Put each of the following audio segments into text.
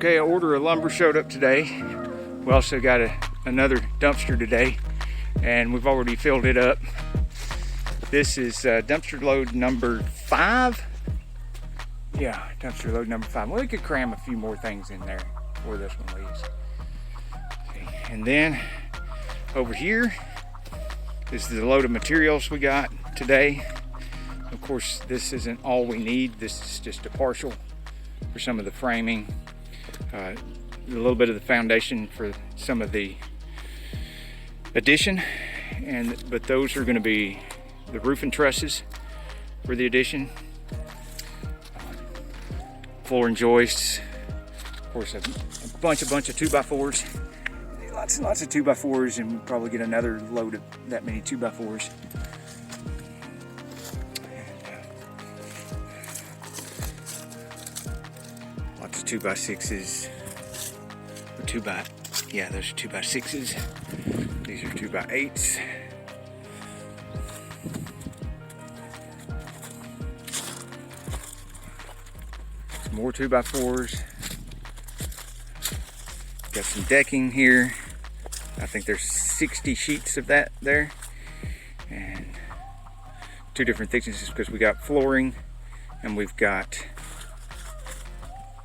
Okay, an order of lumber showed up today. We also got another dumpster today, and we've already filled it up. This is dumpster load number 5. Yeah, dumpster load number 5. Well, we could cram a few more things in there before this one leaves. Okay. And then over here, this is the load of materials we got today. Of course, this isn't all we need. This is just a partial for some of the framing, a little bit of the foundation for some of the addition, but those are going to be the roofing trusses for the addition, floor and joists, of course a bunch of 2x4s, lots and lots of 2x4s, and we'll probably get another load of that many 2x4s. Lots of 2x6s, or those are 2x6s. These are 2x8s. Some more 2x4s. Got some decking here. I think there's 60 sheets of that there. And 2 different thicknesses because we got flooring and we've got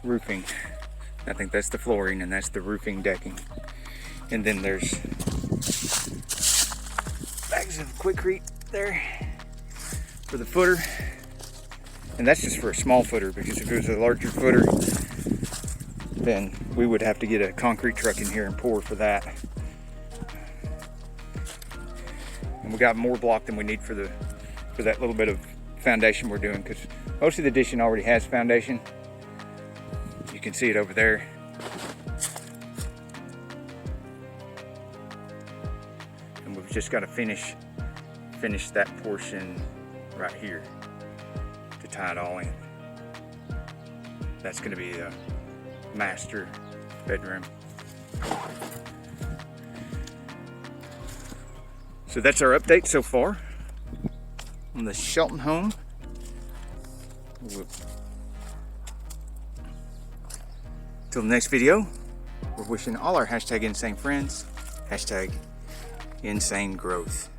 roofing. I think that's the flooring and that's the roofing decking. And then there's bags of Quikrete there for the footer. And that's just for a small footer, because if it was a larger footer, then we would have to get a concrete truck in here and pour for that. And we got more block than we need for that little bit of foundation we're doing, because most of the addition already has foundation. You can see it over there. And we've just got to finish that portion right here to tie it all in. That's going to be the master bedroom. So that's our update so far on the Shelton home. Till the next video, we're wishing all our #InsaneFriends, #InsaneGrowth.